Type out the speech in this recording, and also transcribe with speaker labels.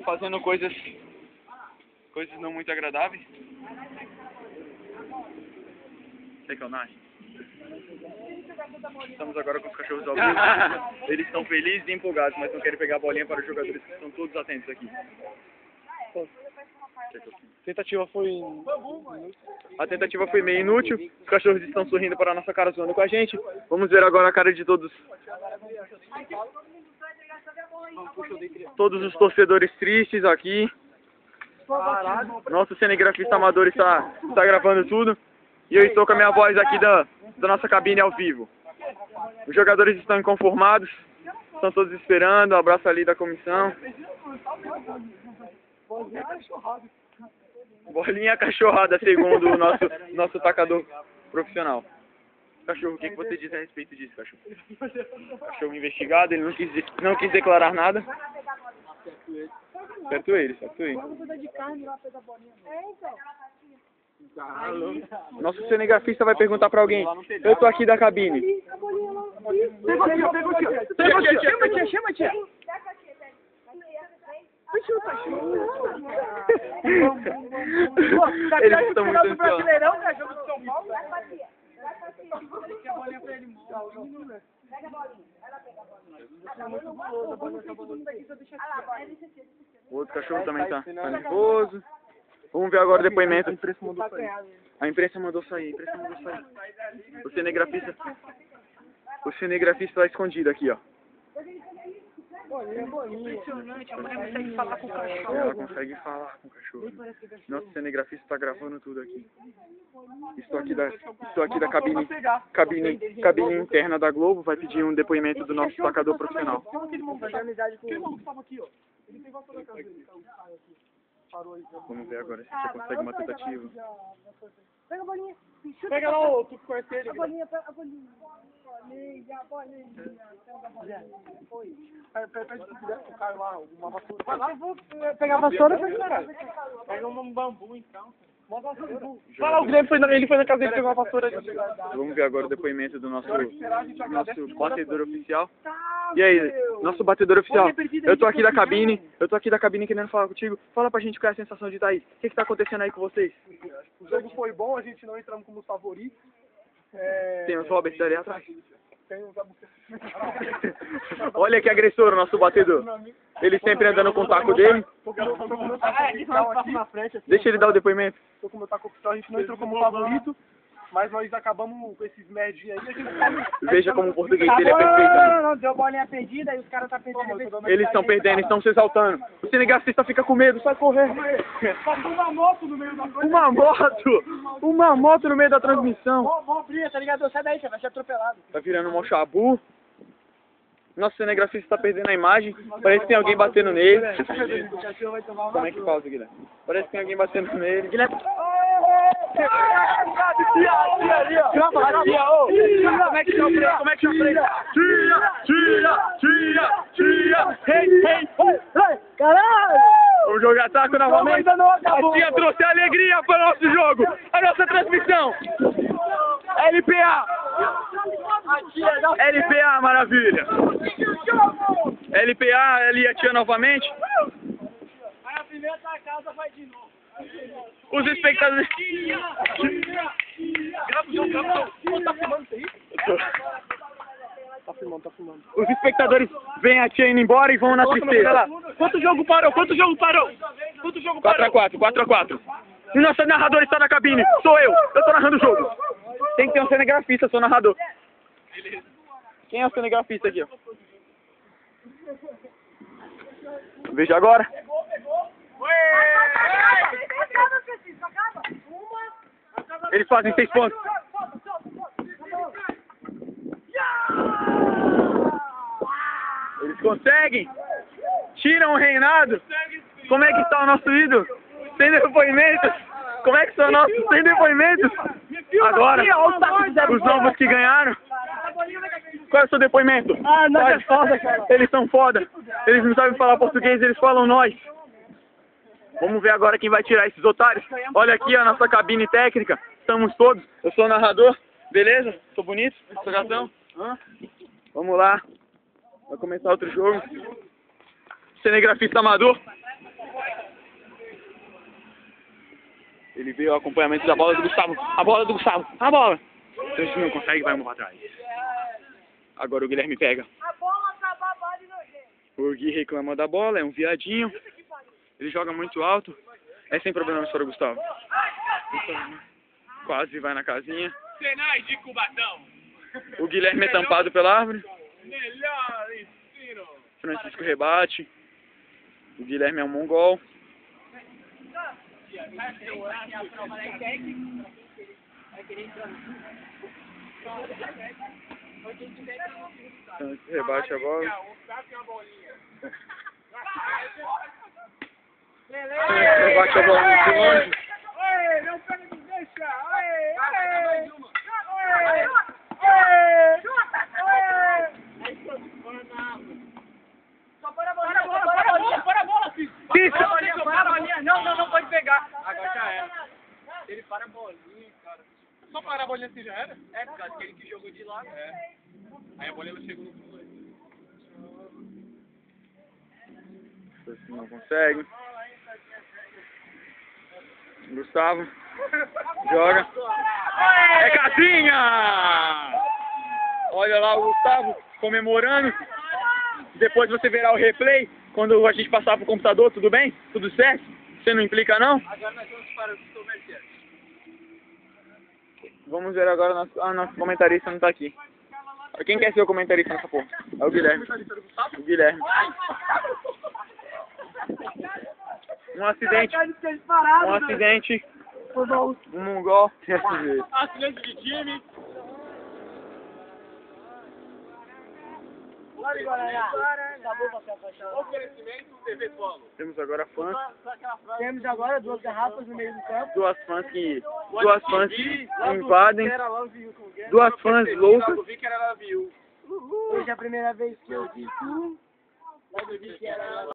Speaker 1: fazendo coisas não muito agradáveis. Sei que é o Nash. Estamos agora com os cachorros ao vivo. Eles estão felizes e empolgados, mas não querem pegar a bolinha para os jogadores que estão todos atentos aqui. A tentativa foi meio inútil. Os cachorros estão sorrindo para a nossa cara, zoando com a gente. Vamos ver agora a cara de todos os torcedores tristes aqui. Nosso cinegrafista amador está gravando tudo. E eu estou com a minha voz aqui da nossa cabine ao vivo. Os jogadores estão inconformados. Estão todos esperando. Um abraço ali da comissão. Bolinha cachorrada, segundo o nosso tacador profissional. Cachorro, o que você diz a respeito disso, cachorro? Cachorro investigado, ele não quis declarar nada. Certo ele. Nosso cinegrafista vai perguntar pra alguém. Eu tô aqui da cabine.
Speaker 2: Chama, tia.
Speaker 1: Eles estão muito ansiosos. O outro cachorro também tá nervoso. Vamos ver agora o depoimento. A imprensa mandou sair. O cinegrafista tá escondido aqui, ó.
Speaker 2: Impressionante, a mulher consegue falar com o cachorro.
Speaker 1: Ela consegue falar com o cachorro. Nosso cinegrafista está gravando tudo aqui. Estou aqui da cabine interna da Globo. Vai pedir um depoimento do nosso tacador profissional. Vamos ver agora se a gente consegue uma tentativa.
Speaker 2: Pega a bolinha.
Speaker 3: Pega lá o tu conhece ele.
Speaker 2: A bolinha.
Speaker 3: Pede se quiser o Caio lá, uma vassoura.
Speaker 2: Vai lá, eu vou pegar a vassoura pra pegar.
Speaker 3: Pega um bambu então. Fala, o Guilherme ele foi na casa dele pegar uma vassoura.
Speaker 1: Vamos ver agora o depoimento do nosso batedor oficial. E aí, nosso batedor oficial, eu tô aqui da cabine querendo falar contigo. Fala pra gente qual é a sensação de estar aí. O que tá acontecendo aí com vocês?
Speaker 3: O jogo foi bom, a gente não entramos como favoritos.
Speaker 1: Tem os Robert ali atrás.
Speaker 3: Tem uns
Speaker 1: Olha que agressor o nosso batedor. Ele sempre andando com o taco dele. Deixa ele dar o depoimento.
Speaker 3: Tô com o meu taco oficial, a gente não entrou como favorito, mas nós acabamos com esses merdinhos aí.
Speaker 1: Veja como o português dele é perfeito.
Speaker 2: Não, deu bolinha perdida e os caras tá perdendo.
Speaker 1: Eles estão perdendo, estão se exaltando. O cinegrafista fica com medo, sai correndo.
Speaker 3: Passou uma moto no meio da coisa.
Speaker 1: Uma moto no meio da transmissão.
Speaker 2: Vamos abrir, tá ligado? Sai daí, você vai ser atropelado.
Speaker 1: Tá virando um chabu. Nosso cinegrafista está perdendo a imagem. Parece que tem alguém batendo nele. Como é que pausa, Guilherme? Parece que tem alguém batendo nele. Guilherme. Como é que chama
Speaker 2: Caralho!
Speaker 1: Vamos jogar taco novamente. A tia trouxe alegria para o nosso jogo. A nossa transmissão. LPA, maravilha. LPA, ali a tia novamente.
Speaker 2: Aí a primeira da casa vai de novo.
Speaker 1: Os espectadores.
Speaker 3: Tá filmando isso aí? Tá filmando.
Speaker 1: Os espectadores veem a tia indo embora e vão na tristeza.
Speaker 3: Quanto jogo parou?
Speaker 1: 4x4. O nosso narrador está na cabine. Sou eu tô narrando o jogo. Tem que ter um cinegrafista, sou narrador. Quem é o cinegrafista aqui, ó? Veja agora. Eles fazem 6 pontos. Eles conseguem. Tiram o reinado. Como é que está o nosso ídolo? Sem depoimentos. Como é que são nossos sem depoimentos? Agora, os novos que ganharam. Qual é o seu depoimento?
Speaker 2: Nós é foda, cara.
Speaker 1: Eles são foda. Eles não sabem falar português, eles falam nós. Vamos ver agora quem vai tirar esses otários. Olha aqui a nossa cabine técnica. Estamos todos. Eu sou o narrador. Beleza? Sou bonito? Sou gatão? Vamos lá. Vai começar outro jogo. cinegrafista amador. Ele veio ao acompanhamento da bola do Gustavo. A bola do Gustavo. A bola. Ele não consegue, vai um pra trás. Agora o Guilherme pega.
Speaker 2: A bola acaba a bola de nojento.
Speaker 1: O Gui reclama da bola, é um viadinho. Ele joga muito alto. É sem problemas para o Gustavo. Quase vai na casinha.
Speaker 3: Senai de Cubatão.
Speaker 1: O Guilherme é tampado pela árvore.
Speaker 3: Melhor ensino.
Speaker 1: Francisco rebate. O Guilherme é um mongol. Francisco rebate a bola. Rebate a bola muito longe.
Speaker 2: Não pega, não deixa. Só para a bola, filho. Para a bolinha. Não pode pegar.
Speaker 3: Agora já era. Ele para a bolinha, cara. Só parar a bolinha assim já era?
Speaker 2: É, por causa que ele que jogou de lado.
Speaker 3: É. Aí a bolinha não chegou no fundo.
Speaker 1: Não consegue. Gustavo. Joga. É casinha! Olha lá o Gustavo comemorando. Depois você verá o replay quando a gente passar pro computador, tudo bem? Tudo certo? Você não implica não?
Speaker 2: Agora nós vamos para os comerciantes.
Speaker 1: Vamos ver agora nosso comentarista não tá aqui. Quem quer ser o comentarista nessa porra? É o Guilherme. O Guilherme. Um acidente. Um acidente. Um mongol.
Speaker 3: Acidente de time. Oferecimento TV Polo.
Speaker 1: Temos agora fãs.
Speaker 2: Temos agora 2 garrafas no meio do campo.
Speaker 1: Duas fãs que invadem. Duas fãs loucas.
Speaker 2: Hoje é a primeira vez que eu vi tu. Logo vi que era